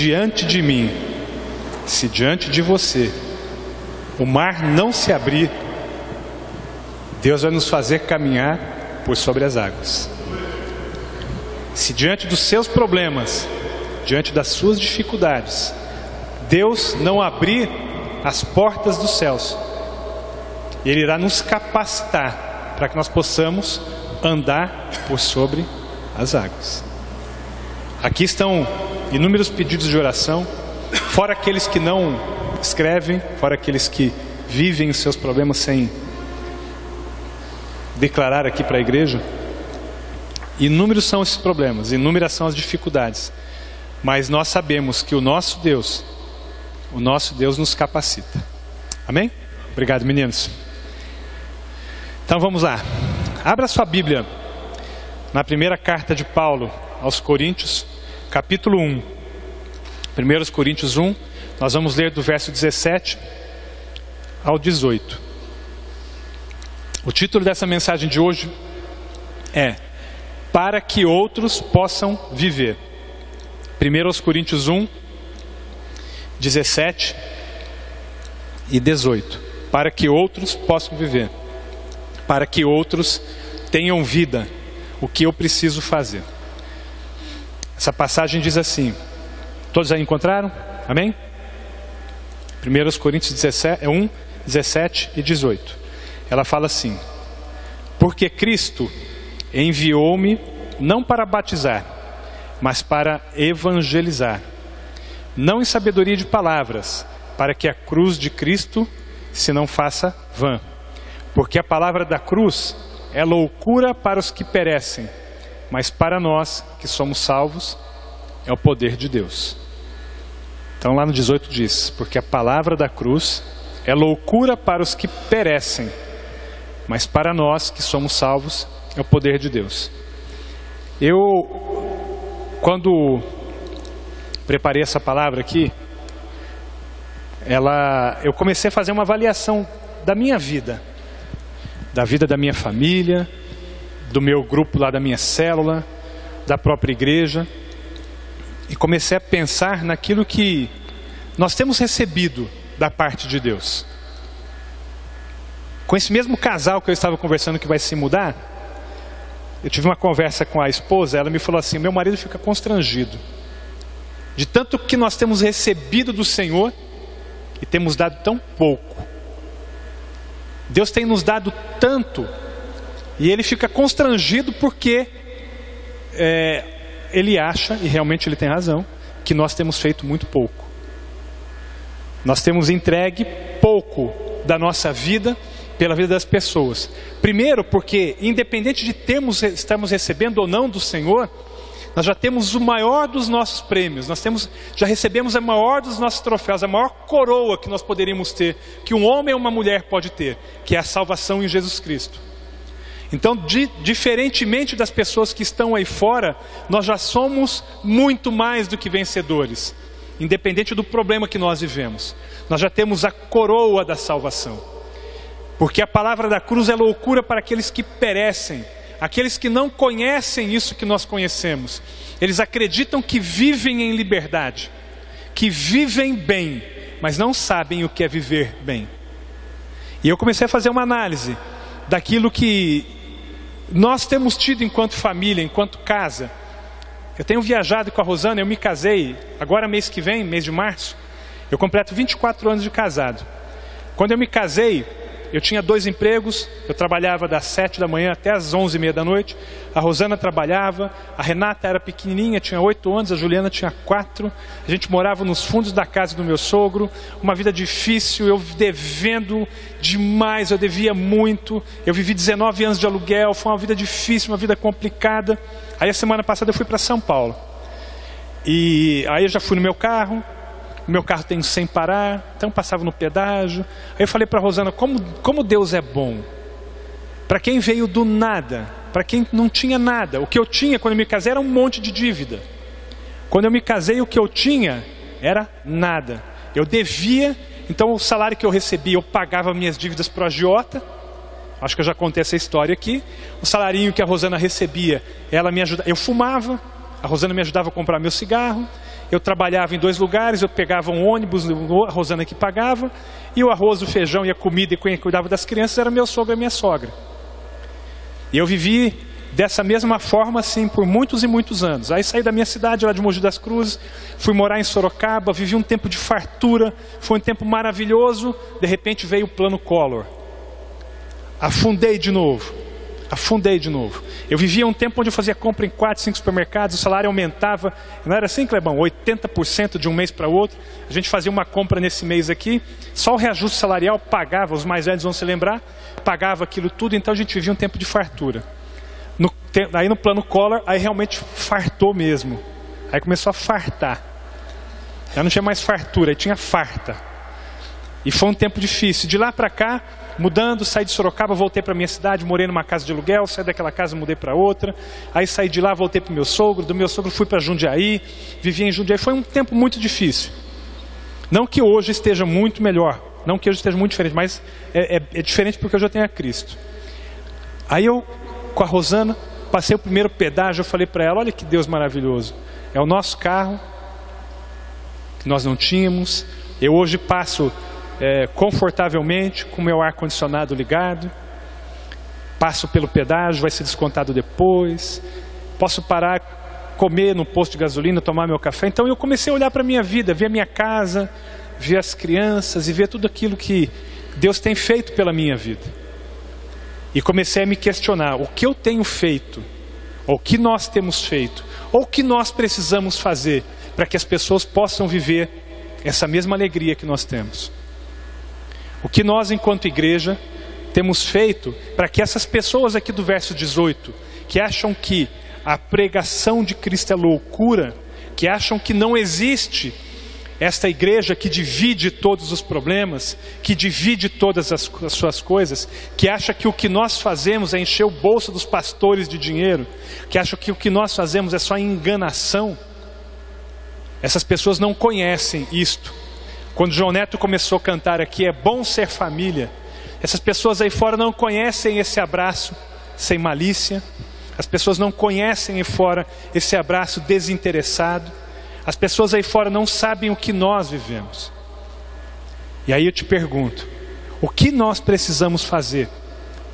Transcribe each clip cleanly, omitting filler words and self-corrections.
diante de mim, se diante de você, o mar não se abrir, Deus vai nos fazer caminhar por sobre as águas. Se diante dos seus problemas, diante das suas dificuldades, Deus não abrir as portas dos céus, Ele irá nos capacitar para que nós possamos andar por sobre as águas. Aqui estão inúmeros pedidos de oração, fora aqueles que não escrevem, fora aqueles que vivem os seus problemas sem declarar aqui para a igreja. Inúmeros são esses problemas, inúmeras são as dificuldades, mas nós sabemos que o nosso Deus nos capacita. Amém? Obrigado, meninos. Então vamos lá. Abra sua Bíblia na primeira carta de Paulo aos Coríntios, capítulo 1. 1 Coríntios 1, nós vamos ler do verso 17 ao 18. O título dessa mensagem de hoje é Para que outros possam viver. 1 Coríntios 1, 17 e 18. Para que outros possam viver. Para que outros tenham vida. O que eu preciso fazer? Essa passagem diz assim. Todos aí encontraram? Amém? 1 Coríntios 1, 17 e 18. Ela fala assim: Porque Cristo enviou-me não para batizar, mas para evangelizar, não em sabedoria de palavras, para que a cruz de Cristo se não faça vã. Porque a palavra da cruz é loucura para os que perecem, mas para nós que somos salvos é o poder de Deus. Então lá no 18 diz: Porque a palavra da cruz é loucura para os que perecem, mas para nós que somos salvos é o poder de Deus. Quando preparei essa palavra aqui, eu comecei a fazer uma avaliação da minha vida, da vida da minha família, do meu grupo lá da minha célula, da própria igreja, e comecei a pensar naquilo que nós temos recebido da parte de Deus. Com esse mesmo casal que eu estava conversando que vai se mudar, eu tive uma conversa com a esposa, ela me falou assim: meu marido fica constrangido de tanto que nós temos recebido do Senhor e temos dado tão pouco. Deus tem nos dado tanto e ele fica constrangido porque ele acha, e realmente ele tem razão, que nós temos feito muito pouco. Nós temos entregue pouco da nossa vida pela vida das pessoas. Primeiro porque, independente de estamos recebendo ou não do Senhor, nós já temos o maior dos nossos prêmios, já recebemos a maior dos nossos troféus, a maior coroa que nós poderíamos ter, que um homem ou uma mulher pode ter, que é a salvação em Jesus Cristo. Então, diferentemente das pessoas que estão aí fora, nós já somos muito mais do que vencedores, independente do problema que nós vivemos. Nós já temos a coroa da salvação, porque a palavra da cruz é loucura para aqueles que perecem, aqueles que não conhecem isso que nós conhecemos. Eles acreditam que vivem em liberdade, que vivem bem, mas não sabem o que é viver bem. E eu comecei a fazer uma análise daquilo que nós temos tido enquanto família, enquanto casa. Eu tenho viajado com a Rosana, eu me casei, agora mês que vem, mês de março, eu completo 24 anos de casado. Quando eu me casei, eu tinha 2 empregos, eu trabalhava das 7 da manhã até as 11h30 da noite, a Rosana trabalhava, a Renata era pequenininha, tinha 8 anos, a Juliana tinha 4, a gente morava nos fundos da casa do meu sogro, uma vida difícil, eu devendo demais, eu devia muito, eu vivi 19 anos de aluguel, foi uma vida difícil, uma vida complicada. Aí a semana passada eu fui para São Paulo, e aí eu já fui no meu carro, o meu carro tem sem parar, então passava no pedágio. Aí eu falei para a Rosana, como Deus é bom. Para quem veio do nada, para quem não tinha nada. O que eu tinha quando eu me casei era um monte de dívida. Quando eu me casei, o que eu tinha era nada. Eu devia, então o salário que eu recebia, eu pagava minhas dívidas para o agiota. Acho que eu já contei essa história aqui. O salarinho que a Rosana recebia, ela me ajudava. Eu fumava, a Rosana me ajudava a comprar meu cigarro. eu trabalhava em 2 lugares, eu pegava um ônibus, a Rosana que pagava, e o arroz, o feijão e a comida, e quem cuidava das crianças era meu sogro e minha sogra. E eu vivi dessa mesma forma assim por muitos e muitos anos. Aí saí da minha cidade, lá de Mogi das Cruzes, fui morar em Sorocaba, vivi um tempo de fartura, foi um tempo maravilhoso. De repente veio o plano Collor. Afundei de novo. Eu vivia um tempo onde eu fazia compra em 4, 5 supermercados, o salário aumentava. Não era assim, Clebão? 80% de um mês para o outro. A gente fazia uma compra nesse mês aqui, só o reajuste salarial pagava, os mais velhos vão se lembrar, pagava aquilo tudo, então a gente vivia um tempo de fartura. Aí no plano Collor, aí realmente fartou mesmo. Aí começou a fartar. Já não tinha mais fartura, aí tinha farta. E foi um tempo difícil. De lá para cá, mudando, saí de Sorocaba, voltei para minha cidade, morei numa casa de aluguel, saí daquela casa, mudei para outra. Aí saí de lá, voltei para o meu sogro, do meu sogro fui para Jundiaí, vivi em Jundiaí. Foi um tempo muito difícil. Não que hoje esteja muito melhor, não que hoje esteja muito diferente, mas é diferente porque eu já tenho a Cristo. Aí eu, com a Rosana, passei o primeiro pedágio, eu falei para ela, olha que Deus maravilhoso. É o nosso carro, que nós não tínhamos. Eu hoje passo confortavelmente, com o meu ar-condicionado ligado. Passo pelo pedágio, vai ser descontado depois. Posso parar, comer no posto de gasolina, tomar meu café. Então eu comecei a olhar para a minha vida, ver a minha casa, ver as crianças e ver tudo aquilo que Deus tem feito pela minha vida. E comecei a me questionar, o que eu tenho feito, ou o que nós temos feito, ou o que nós precisamos fazer para que as pessoas possam viver essa mesma alegria que nós temos. O que nós, enquanto igreja, temos feito para que essas pessoas aqui do verso 18, que acham que a pregação de Cristo é loucura, que acham que não existe esta igreja que divide todos os problemas, que divide todas as suas coisas, que acha que o que nós fazemos é encher o bolso dos pastores de dinheiro, que acha que o que nós fazemos é só enganação. Essas pessoas não conhecem isto. Quando João Neto começou a cantar aqui, é bom ser família. Essas pessoas aí fora não conhecem esse abraço sem malícia. As pessoas não conhecem aí fora esse abraço desinteressado. As pessoas aí fora não sabem o que nós vivemos. E aí eu te pergunto, o que nós precisamos fazer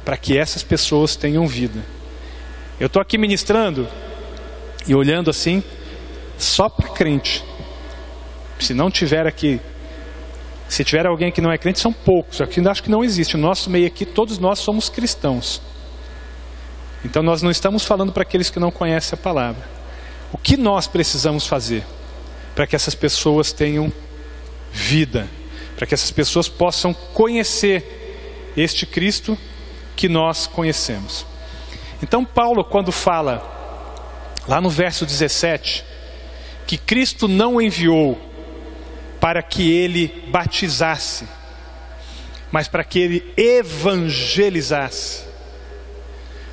para que essas pessoas tenham vida? Eu estou aqui ministrando e olhando assim, só para crente. Se não tiver aqui, se tiver alguém que não é crente, são poucos. Aqui acho que não existe. No nosso meio aqui, todos nós somos cristãos. Então nós não estamos falando para aqueles que não conhecem a palavra. O que nós precisamos fazer para que essas pessoas tenham vida? Para que essas pessoas possam conhecer este Cristo que nós conhecemos. Então Paulo, quando fala, lá no verso 17, que Cristo não o enviou para que ele batizasse, mas para que ele evangelizasse,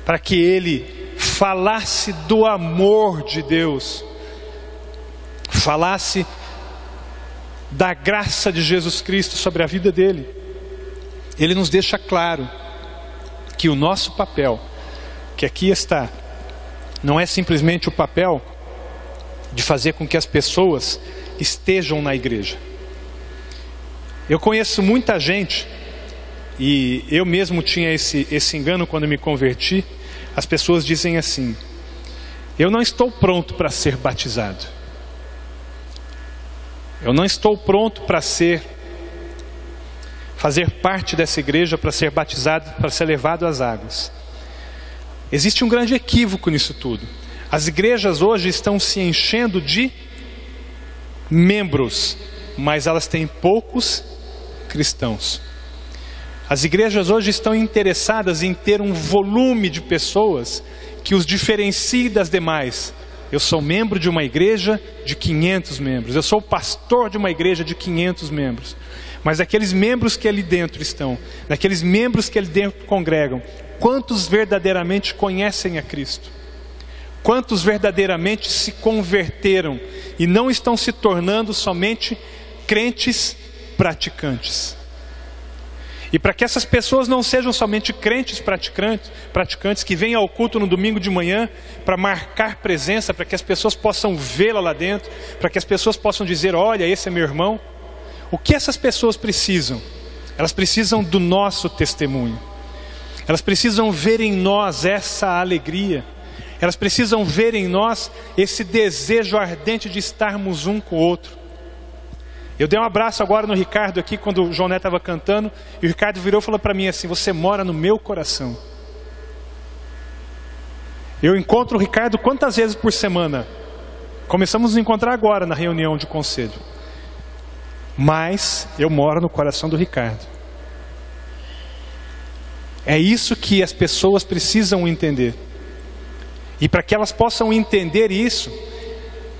para que ele falasse do amor de Deus, falasse da graça de Jesus Cristo sobre a vida dele. Ele nos deixa claro que o nosso papel, que aqui está, não é simplesmente o papel de fazer com que as pessoas estejam na igreja. Eu conheço muita gente, e eu mesmo tinha esse engano quando me converti. As pessoas dizem assim: eu não estou pronto para ser batizado, eu não estou pronto para fazer parte dessa igreja, para ser batizado, para ser levado às águas. Existe um grande equívoco nisso tudo. As igrejas hoje estão se enchendo de membros, mas elas têm poucos cristãos. As igrejas hoje estão interessadas em ter um volume de pessoas que os diferencie das demais. Eu sou membro de uma igreja de 500 membros, eu sou pastor de uma igreja de 500 membros. Mas aqueles membros que ali dentro estão, daqueles membros que ali dentro congregam, quantos verdadeiramente conhecem a Cristo? Quantos verdadeiramente se converteram e não estão se tornando somente crentes praticantes? E para que essas pessoas não sejam somente crentes praticantes que vêm ao culto no domingo de manhã para marcar presença, para que as pessoas possam vê-la lá dentro, para que as pessoas possam dizer, olha, esse é meu irmão. O que essas pessoas precisam? Elas precisam do nosso testemunho. Elas precisam ver em nós essa alegria. Elas precisam ver em nós esse desejo ardente de estarmos um com o outro. Eu dei um abraço agora no Ricardo aqui, quando o João Neto estava cantando, e o Ricardo virou e falou para mim assim, você mora no meu coração. Eu encontro o Ricardo quantas vezes por semana? Começamos a nos encontrar agora na reunião de conselho. Mas eu moro no coração do Ricardo. É isso que as pessoas precisam entender. E para que elas possam entender isso,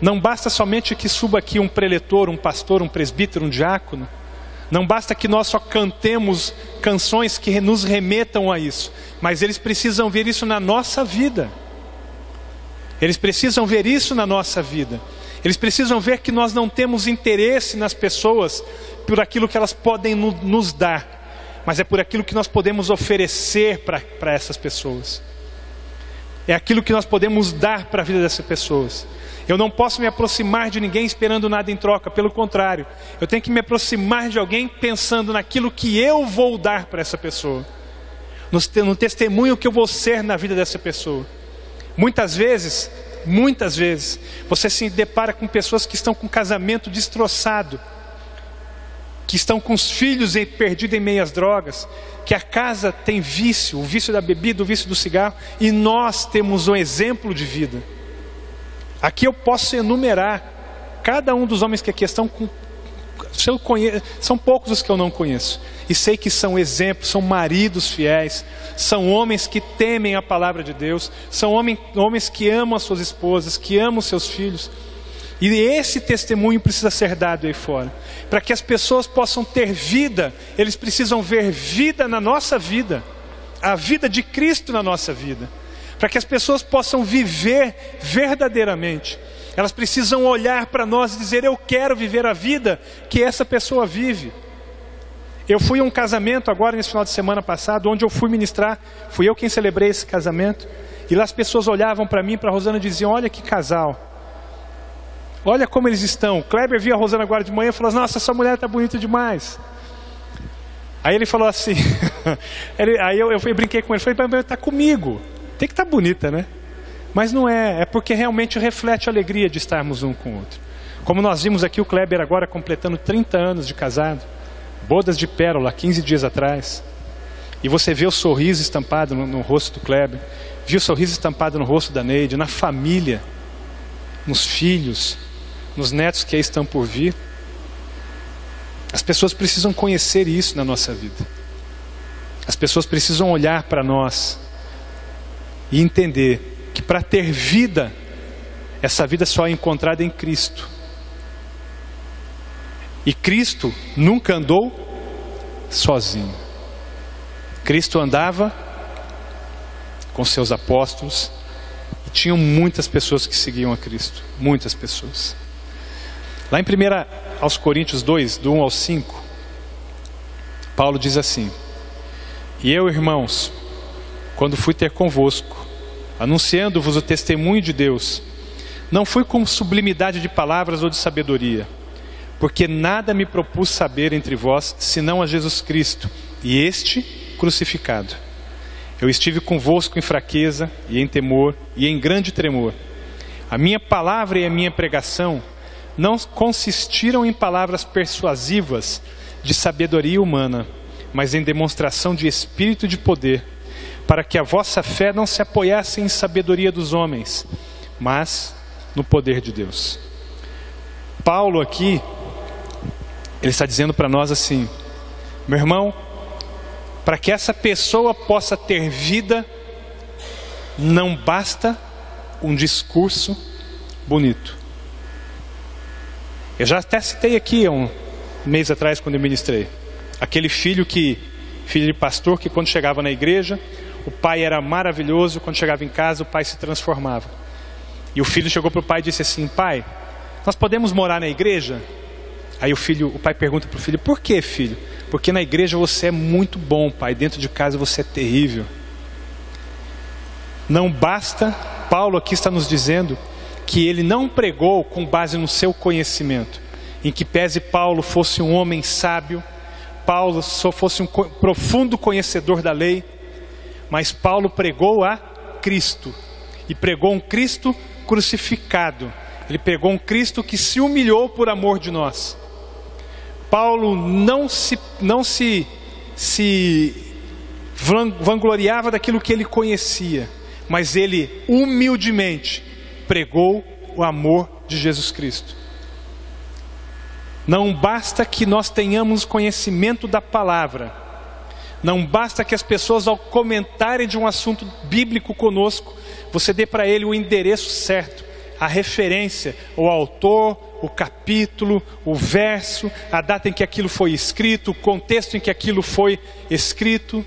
não basta somente que suba aqui um preletor, um pastor, um presbítero, um diácono. Não basta que nós só cantemos canções que nos remetam a isso. Mas eles precisam ver isso na nossa vida. Eles precisam ver isso na nossa vida. Eles precisam ver que nós não temos interesse nas pessoas por aquilo que elas podem nos dar, mas é por aquilo que nós podemos oferecer para essas pessoas. É aquilo que nós podemos dar para a vida dessas pessoas. Eu não posso me aproximar de ninguém esperando nada em troca, pelo contrário, eu tenho que me aproximar de alguém pensando naquilo que eu vou dar para essa pessoa, no testemunho que eu vou ser na vida dessa pessoa. Muitas vezes, você se depara com pessoas que estão com o casamento destroçado, que estão com os filhos perdidos em meias drogas, que a casa tem vício, o vício da bebida, o vício do cigarro, e nós temos um exemplo de vida. Aqui eu posso enumerar cada um dos homens que aqui estão são poucos os que eu não conheço, e sei que são exemplos, são maridos fiéis, são homens que temem a palavra de Deus, são homens que amam as suas esposas, que amam os seus filhos. E esse testemunho precisa ser dado aí fora. Para que as pessoas possam ter vida, eles precisam ver vida na nossa vida, a vida de Cristo na nossa vida. Para que as pessoas possam viver verdadeiramente, elas precisam olhar para nós e dizer, eu quero viver a vida que essa pessoa vive. Eu fui a um casamento agora nesse final de semana passado, onde eu fui ministrar, fui eu quem celebrei esse casamento, e lá as pessoas olhavam para mim, para a Rosana, e diziam, olha que casal, olha como eles estão. Kleber viu a Rosana agora de manhã e falou, nossa, essa mulher está bonita demais. Aí ele falou assim, aí eu brinquei com ele, falei, está comigo, tem que estar bonita, né? Mas não é porque realmente reflete a alegria de estarmos um com o outro. Como nós vimos aqui o Kleber agora completando 30 anos de casado, bodas de pérola, 15 dias atrás, e você vê o sorriso estampado no rosto do Kleber, viu o sorriso estampado no rosto da Neide, na família, nos filhos, nos netos que aí estão por vir. As pessoas precisam conhecer isso na nossa vida. As pessoas precisam olhar para nós e entender que para ter vida, essa vida só é encontrada em Cristo. E Cristo nunca andou sozinho. Cristo andava com seus apóstolos e tinham muitas pessoas que seguiam a Cristo. Muitas pessoas. Lá em 1 aos Coríntios 2, do 1 ao 5, Paulo diz assim: E eu, irmãos, quando fui ter convosco, anunciando-vos o testemunho de Deus, não fui com sublimidade de palavras ou de sabedoria, porque nada me propus saber entre vós, senão a Jesus Cristo, e este crucificado. Eu estive convosco em fraqueza, e em temor, e em grande tremor. A minha palavra e a minha pregação não consistiram em palavras persuasivas de sabedoria humana, mas em demonstração de espírito e de poder, para que a vossa fé não se apoiasse em sabedoria dos homens, mas no poder de Deus. Paulo aqui, ele está dizendo para nós assim: meu irmão, para que essa pessoa possa ter vida, não basta um discurso bonito. Eu já até citei aqui um mês atrás, quando eu ministrei, aquele filho de pastor, que quando chegava na igreja, o pai era maravilhoso, quando chegava em casa o pai se transformava. E o filho chegou para o pai e disse assim: pai, nós podemos morar na igreja? Aí o pai pergunta para o filho: por que, filho? porque na igreja você é muito bom, pai, dentro de casa você é terrível. Não basta, Paulo aqui está nos dizendo que ele não pregou com base no seu conhecimento, em que pese Paulo fosse um homem sábio, Paulo só fosse um profundo conhecedor da lei, mas Paulo pregou a Cristo, e pregou um Cristo crucificado. Ele pregou um Cristo que se humilhou por amor de nós. Paulo não se vangloriava daquilo que ele conhecia, mas ele humildemente pregou o amor de Jesus Cristo. Não basta que nós tenhamos conhecimento da palavra, não basta que as pessoas, ao comentarem de um assunto bíblico conosco, você dê para ele o endereço certo, a referência, o autor, o capítulo, o verso, a data em que aquilo foi escrito, o contexto em que aquilo foi escrito.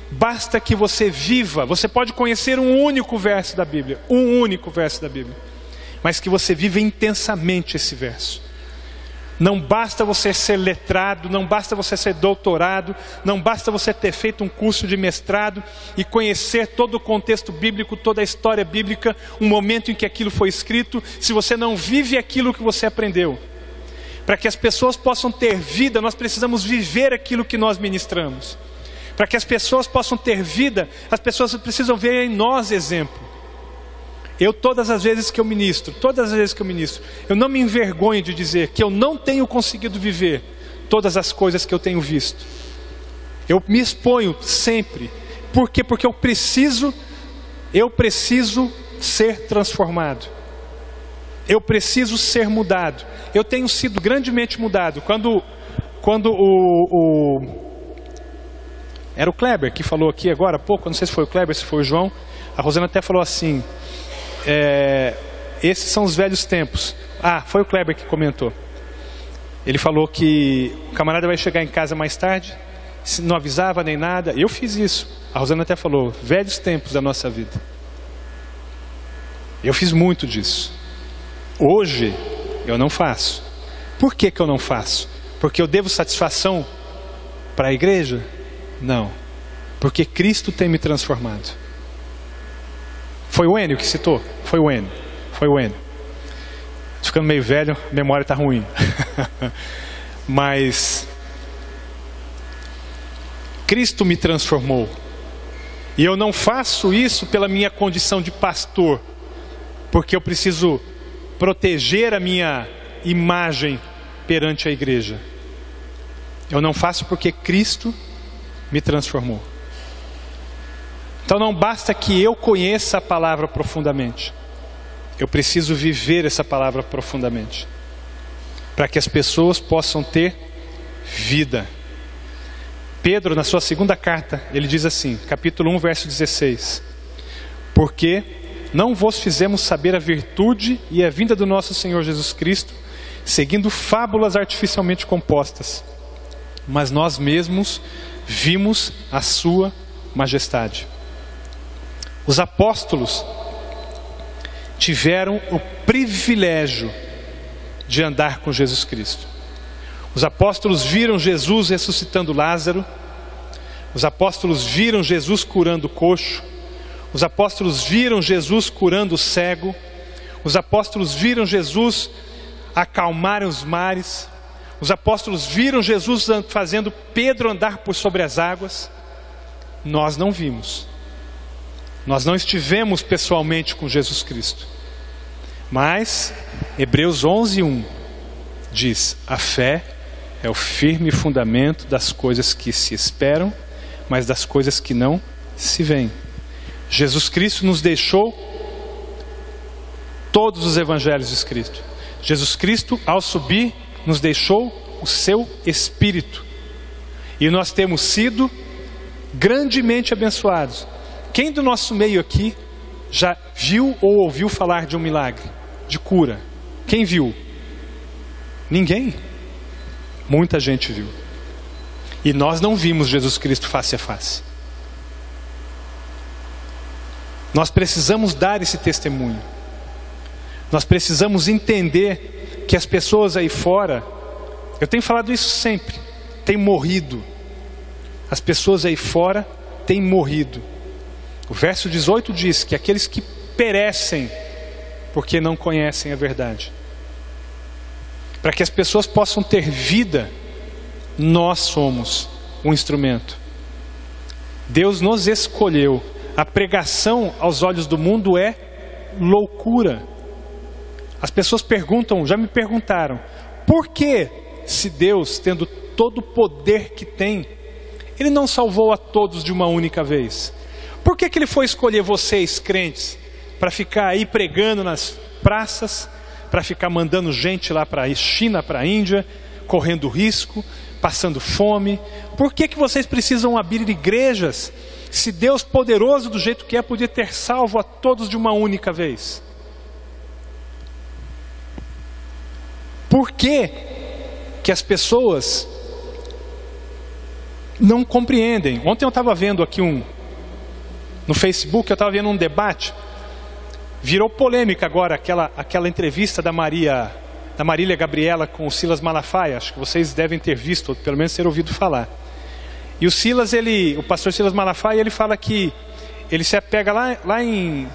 Basta que você viva. Você pode conhecer um único verso da Bíblia, mas que você viva intensamente esse verso. Não basta você ser letrado, não basta você ser doutorado, não basta você ter feito um curso de mestrado e conhecer todo o contexto bíblico, toda a história bíblica, um momento em que aquilo foi escrito, se você não vive aquilo que você aprendeu. Para que as pessoas possam ter vida, nós precisamos viver aquilo que nós ministramos. Para que as pessoas possam ter vida, as pessoas precisam ver em nós exemplo. Eu todas as vezes que eu ministro, eu não me envergonho de dizer que eu não tenho conseguido viver todas as coisas que eu tenho visto. Eu me exponho sempre. Por quê? Porque eu preciso ser transformado. Eu preciso ser mudado. Eu tenho sido grandemente mudado. Quando era o Kleber que falou aqui agora há pouco, não sei se foi o Kleber, se foi o João, a Rosana até falou assim, esses são os velhos tempos. Foi o Kleber que comentou. Ele falou que o camarada vai chegar em casa mais tarde, não avisava nem nada. Eu fiz isso. A Rosana até falou, velhos tempos da nossa vida. Eu fiz muito disso. Hoje eu não faço. Por que eu não faço? Porque eu devo satisfação para a igreja? Não, porque Cristo tem me transformado. Foi o Enio que citou? Foi o Enio. Estou ficando meio velho, a memória está ruim. Mas Cristo me transformou. E eu não faço isso pela minha condição de pastor, porque eu preciso proteger a minha imagem perante a igreja. Eu não faço porque Cristo me transformou. Então não basta que eu conheça a palavra profundamente. Eu preciso viver essa palavra profundamente, para que as pessoas possam ter vida. Pedro, na sua segunda carta, ele diz assim, capítulo 1, verso 16: porque não vos fizemos saber a virtude e a vinda do nosso Senhor Jesus Cristo, seguindo fábulas artificialmente compostas, mas nós mesmos vimos a sua majestade. Os apóstolos tiveram o privilégio de andar com Jesus Cristo. Os apóstolos viram Jesus ressuscitando Lázaro. Os apóstolos viram Jesus curando o coxo. Os apóstolos viram Jesus curando o cego. Os apóstolos viram Jesus acalmar os mares. Os apóstolos viram Jesus fazendo Pedro andar por sobre as águas. Nós não vimos. Nós não estivemos pessoalmente com Jesus Cristo. Mas Hebreus 11:1 diz: a fé é o firme fundamento das coisas que se esperam, mas das coisas que não se veem. Jesus Cristo nos deixou todos os evangelhos escritos. Jesus Cristo, ao subir, nos deixou o seu Espírito. E nós temos sido grandemente abençoados. Quem do nosso meio aqui já viu ou ouviu falar de um milagre, de cura? Quem viu? Ninguém. Muita gente viu. E nós não vimos Jesus Cristo face a face. Nós precisamos dar esse testemunho. Nós precisamos entender que as pessoas aí fora, eu tenho falado isso sempre, têm morrido. As pessoas aí fora têm morrido. O verso 18 diz que aqueles que perecem porque não conhecem a verdade. Para que as pessoas possam ter vida, nós somos um instrumento. Deus nos escolheu. A pregação aos olhos do mundo é loucura. As pessoas perguntam, já me perguntaram, por que, se Deus, tendo todo o poder que tem, Ele não salvou a todos de uma única vez? Por que Ele foi escolher vocês, crentes, para ficar aí pregando nas praças, para ficar mandando gente lá para a China, para a Índia, correndo risco, passando fome? Por que vocês precisam abrir igrejas, se Deus poderoso do jeito que é, podia ter salvo a todos de uma única vez? Por que as pessoas não compreendem? Ontem eu estava vendo aqui no Facebook, eu estava vendo um debate, virou polêmica agora aquela entrevista da Marília Gabriela com o Silas Malafaia. Acho que vocês devem ter visto, ou pelo menos ter ouvido falar. E o pastor Silas Malafaia, ele fala que ele se apega lá em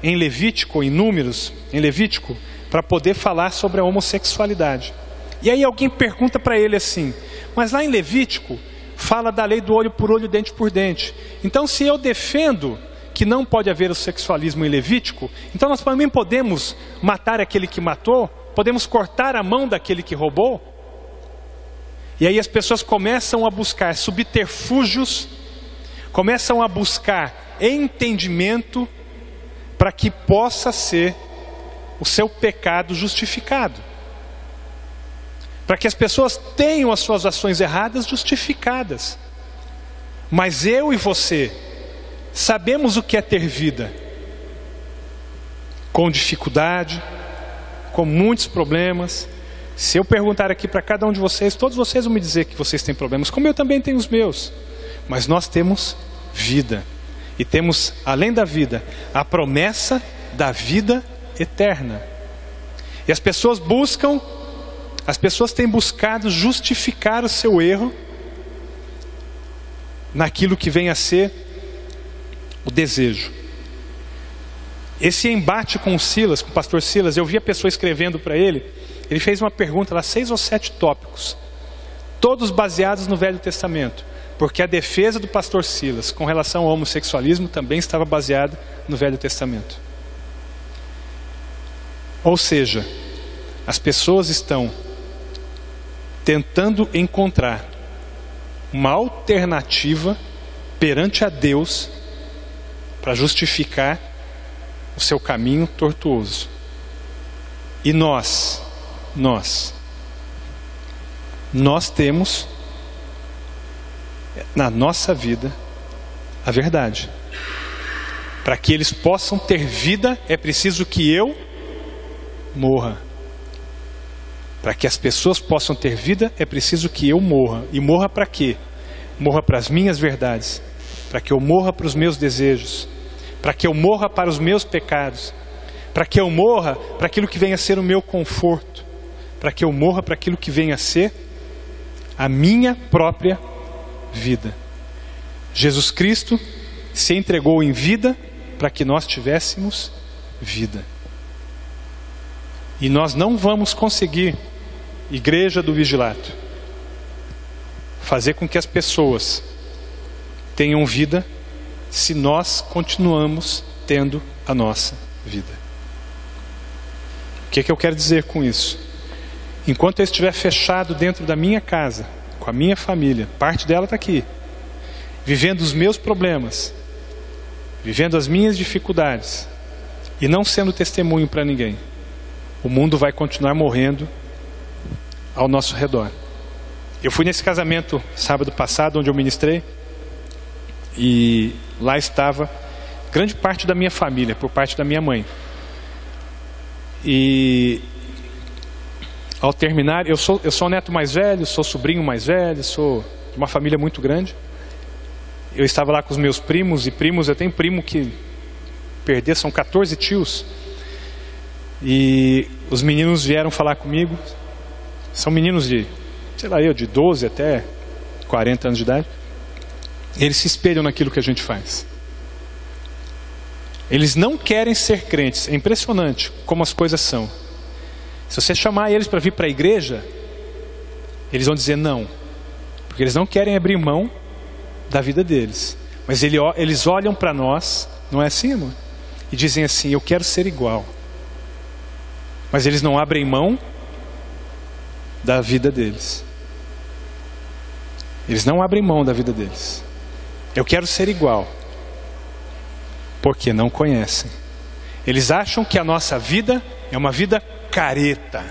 Levítico, em Números, em Levítico, para poder falar sobre a homossexualidade. E aí alguém pergunta para ele assim, mas lá em Levítico fala da lei do olho por olho, dente por dente. Então, se eu defendo que não pode haver o sexualismo em Levítico, então nós também podemos matar aquele que matou? Podemos cortar a mão daquele que roubou? E aí as pessoas começam a buscar subterfúgios, começam a buscar entendimento para que possa ser o seu pecado justificado. Para que as pessoas tenham as suas ações erradas justificadas. Mas eu e você sabemos o que é ter vida, com dificuldade, com muitos problemas. Se eu perguntar aqui para cada um de vocês, todos vocês vão me dizer que vocês têm problemas, como eu também tenho os meus. Mas nós temos vida. E temos, além da vida, a promessa da vida eterna. E as pessoas têm buscado justificar o seu erro naquilo que vem a ser o desejo. Esse embate com o Silas, com o pastor Silas, eu vi a pessoa escrevendo para ele, ele fez uma pergunta lá, 6 ou 7 tópicos, todos baseados no Velho Testamento, porque a defesa do pastor Silas com relação ao homossexualismo também estava baseada no Velho Testamento. Ou seja, as pessoas estão tentando encontrar uma alternativa perante a Deus para justificar o seu caminho tortuoso. E nós temos na nossa vida a verdade. Para que eles possam ter vida, é preciso que eu morra. Para que as pessoas possam ter vida, é preciso que eu morra. E morra para quê? Morra para as minhas verdades, para que eu morra para os meus desejos, para que eu morra para os meus pecados, para que eu morra para aquilo que venha a ser o meu conforto, para que eu morra para aquilo que venha a ser a minha própria vida. Jesus Cristo se entregou em vida para que nós tivéssemos vida. E nós não vamos conseguir, Igreja do Vigilato, fazer com que as pessoas tenham vida se nós continuamos tendo a nossa vida. O que eu quero dizer com isso? Enquanto eu estiver fechado dentro da minha casa, com a minha família, parte dela está aqui, vivendo os meus problemas, vivendo as minhas dificuldades, e não sendo testemunho para ninguém, o mundo vai continuar morrendo ao nosso redor. Eu fui nesse casamento sábado passado, onde eu ministrei, e lá estava grande parte da minha família, por parte da minha mãe. E ao terminar, eu sou o neto mais velho, sou sobrinho mais velho, sou de uma família muito grande. Eu estava lá com os meus primos, eu tenho primo que perder, são 14 tios. E os meninos vieram falar comigo. São meninos de 12 até 40 anos de idade, eles se espelham naquilo que a gente faz. Eles não querem ser crentes. É impressionante como as coisas são. Se você chamar eles para vir para a igreja, eles vão dizer não, porque eles não querem abrir mão da vida deles. Mas eles olham para nós, não é assim, amor? E dizem assim: eu quero ser igual. Mas eles não abrem mão da vida deles. Eles não abrem mão da vida deles. Eu quero ser igual. Porque não conhecem. Eles acham que a nossa vida é uma vida careta.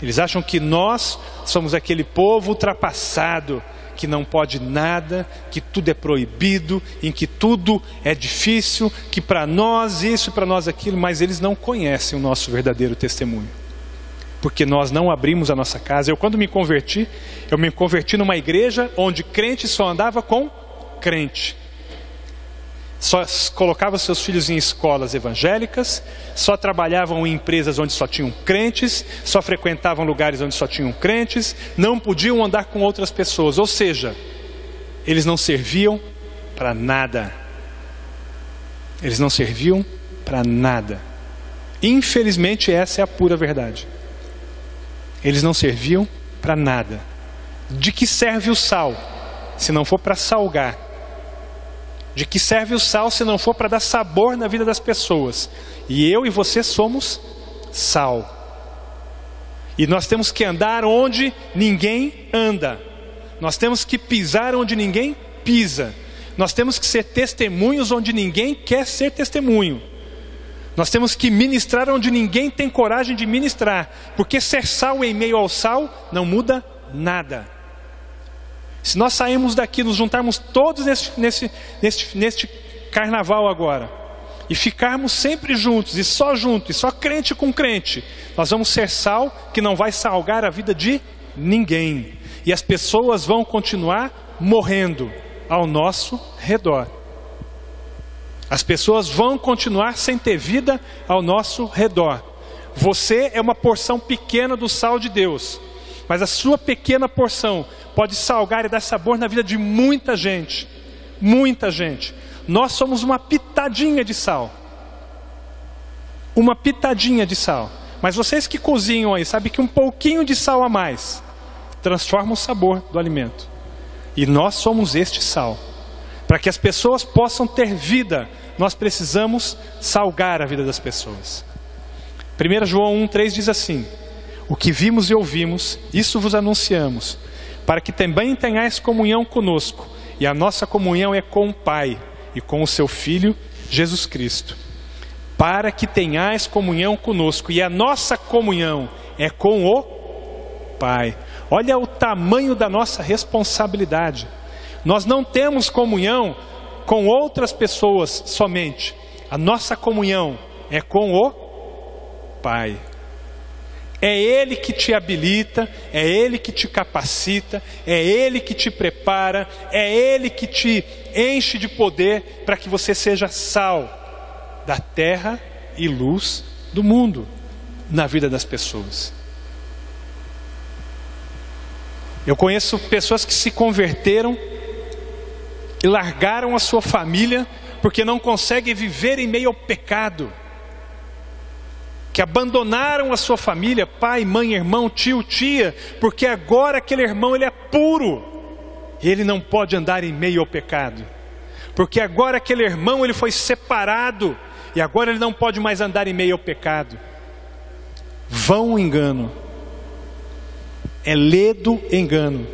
Eles acham que nós somos aquele povo ultrapassado, que não pode nada, que tudo é proibido, em que tudo é difícil, que para nós isso, para nós aquilo, mas eles não conhecem o nosso verdadeiro testemunho. Porque nós não abrimos a nossa casa. Quando me converti numa igreja onde crente só andava com crente. Só colocava seus filhos em escolas evangélicas, só trabalhavam em empresas onde só tinham crentes, só frequentavam lugares onde só tinham crentes, não podiam andar com outras pessoas. Ou seja, eles não serviam para nada. Eles não serviam para nada. Infelizmente, essa é a pura verdade. Eles não serviam para nada. De que serve o sal, se não for para salgar? De que serve o sal se não for para dar sabor na vida das pessoas? E eu e você somos sal. E nós temos que andar onde ninguém anda. Nós temos que pisar onde ninguém pisa. Nós temos que ser testemunhos onde ninguém quer ser testemunho. Nós temos que ministrar onde ninguém tem coragem de ministrar. Porque ser sal em meio ao sal não muda nada. Se nós sairmos daqui, nos juntarmos todos neste carnaval agora, e ficarmos sempre juntos, e só crente com crente, nós vamos ser sal que não vai salgar a vida de ninguém. E as pessoas vão continuar morrendo ao nosso redor. As pessoas vão continuar sem ter vida ao nosso redor. Você é uma porção pequena do sal de Deus. Mas a sua pequena porção pode salgar e dar sabor na vida de muita gente. Muita gente. Nós somos uma pitadinha de sal. Uma pitadinha de sal. Mas vocês que cozinham aí, sabem que um pouquinho de sal a mais transforma o sabor do alimento. E nós somos este sal. Para que as pessoas possam ter vida, nós precisamos salgar a vida das pessoas. 1 João 1,3 diz assim: o que vimos e ouvimos, isso vos anunciamos, para que também tenhais comunhão conosco. E a nossa comunhão é com o Pai e com o seu Filho, Jesus Cristo. Para que tenhais comunhão conosco. E a nossa comunhão é com o Pai. Olha o tamanho da nossa responsabilidade. Nós não temos comunhão com outras pessoas somente. A nossa comunhão é com o Pai. É Ele que te habilita, é Ele que te capacita, é Ele que te prepara, é Ele que te enche de poder para que você seja sal da terra e luz do mundo na vida das pessoas. Eu conheço pessoas que se converteram e largaram a sua família porque não conseguem viver em meio ao pecado. Que abandonaram a sua família, pai, mãe, irmão, tio, tia, porque agora aquele irmão ele é puro, e ele não pode andar em meio ao pecado, porque agora aquele irmão ele foi separado, e agora ele não pode mais andar em meio ao pecado. Vão engano, é ledo engano.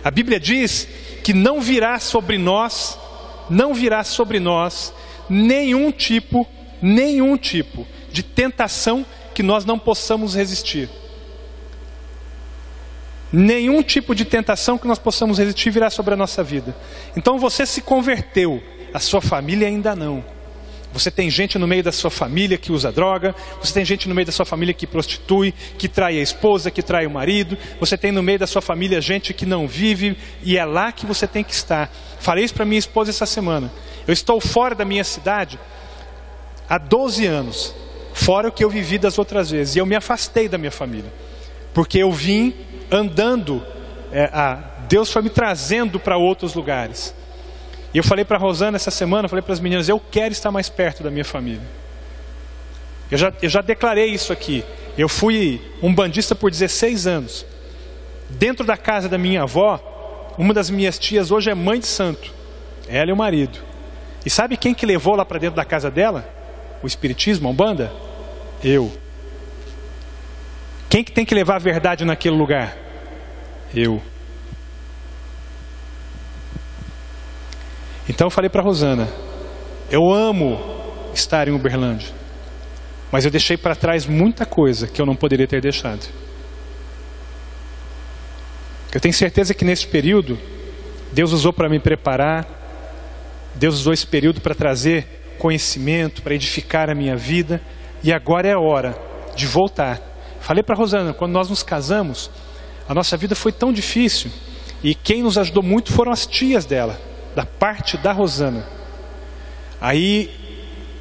A Bíblia diz que não virá sobre nós nenhum tipo de tentação que nós não possamos resistir. Nenhum tipo de tentação que nós possamos resistir virá sobre a nossa vida. Então você se converteu, a sua família ainda não. Você tem gente no meio da sua família que usa droga, você tem gente no meio da sua família que prostitui, que trai a esposa, que trai o marido, você tem no meio da sua família gente que não vive, e é lá que você tem que estar. Falei isso para minha esposa essa semana. Eu estou fora da minha cidade há 12 anos, fora o que eu vivi das outras vezes, e eu me afastei da minha família, porque eu vim andando há Deus foi me trazendo para outros lugares. E eu falei para a Rosana essa semana, falei para as meninas, eu quero estar mais perto da minha família. Eu já declarei isso aqui. Eu fui um bandista por 16 anos. Dentro da casa da minha avó, uma das minhas tias hoje é mãe de santo. Ela e o marido. E sabe quem que levou lá para dentro da casa dela? O espiritismo, a Umbanda? Eu. Quem que tem que levar a verdade naquele lugar? Eu. Então eu falei para a Rosana, eu amo estar em Uberlândia, mas eu deixei para trás muita coisa que eu não poderia ter deixado. Eu tenho certeza que nesse período, Deus usou para me preparar, Deus usou esse período para trazer conhecimento, para edificar a minha vida, e agora é a hora de voltar. Falei para a Rosana, quando nós nos casamos, a nossa vida foi tão difícil, e quem nos ajudou muito foram as tias dela, da parte da Rosana. Aí,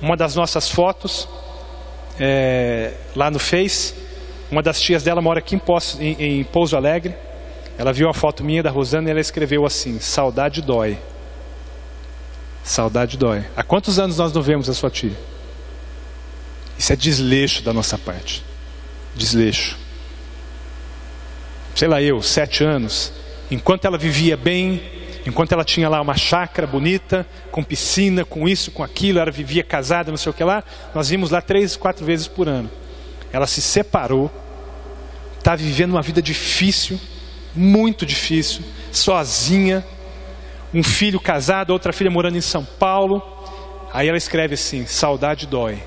uma das nossas fotos, lá no Face, uma das tias dela mora aqui em Pouso Alegre. Ela viu a foto minha da Rosana e ela escreveu assim: saudade dói. Saudade dói. Há quantos anos nós não vemos a sua tia? Isso é desleixo da nossa parte. Desleixo. Sei lá, 7 anos. Enquanto ela vivia bem, enquanto ela tinha lá uma chácara bonita, com piscina, com isso, com aquilo, ela vivia casada, não sei o que lá, nós íamos lá 3, 4 vezes por ano. Ela se separou, está vivendo uma vida difícil, muito difícil, sozinha, um filho casado, outra filha morando em São Paulo. Aí ela escreve assim: saudade dói.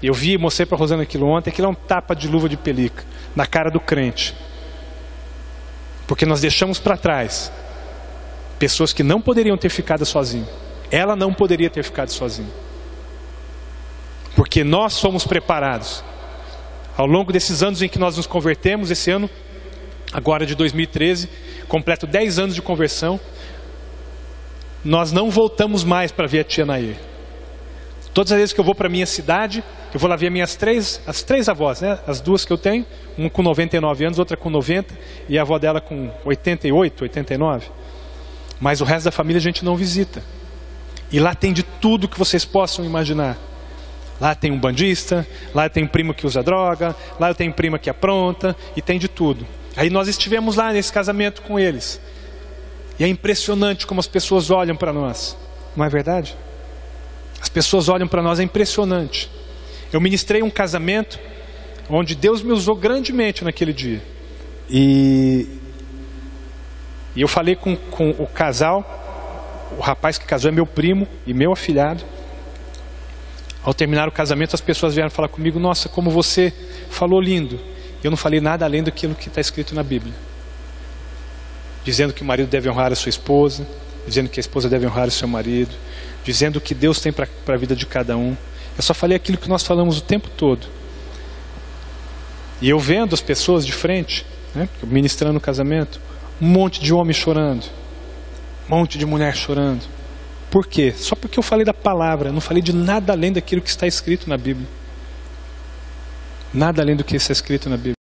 Eu vi e mostrei para a Rosana aquilo ontem. Aquilo é um tapa de luva de pelica na cara do crente, porque nós deixamos para trás pessoas que não poderiam ter ficado sozinhas. Ela não poderia ter ficado sozinha, porque nós fomos preparados ao longo desses anos em que nós nos convertemos. Esse ano, agora de 2013, completo 10 anos de conversão. Nós não voltamos mais para ver a tia Nair. Todas as vezes que eu vou para a minha cidade, eu vou lá ver as três avós, né? As duas que eu tenho, uma com 99 anos, outra com 90, e a avó dela com 88, 89. Mas o resto da família a gente não visita. E lá tem de tudo que vocês possam imaginar. Lá tem um bandista, lá tem um primo que usa droga, lá eu tenho prima que apronta, e tem de tudo. Aí nós estivemos lá nesse casamento com eles. E é impressionante como as pessoas olham para nós. Não é verdade? As pessoas olham para nós, é impressionante. Eu ministrei um casamento onde Deus me usou grandemente naquele dia. E eu falei com o casal, o rapaz que casou é meu primo e meu afilhado. Ao terminar o casamento, as pessoas vieram falar comigo: nossa, como você falou lindo. Eu não falei nada além daquilo que está escrito na Bíblia, dizendo que o marido deve honrar a sua esposa, dizendo que a esposa deve honrar o seu marido, dizendo o que Deus tem para a vida de cada um. Eu só falei aquilo que nós falamos o tempo todo. E eu vendo as pessoas de frente, né, ministrando o casamento, um monte de homem chorando, um monte de mulher chorando. Por quê? Só porque eu falei da palavra, não falei de nada além daquilo que está escrito na Bíblia. Nada além do que está escrito na Bíblia.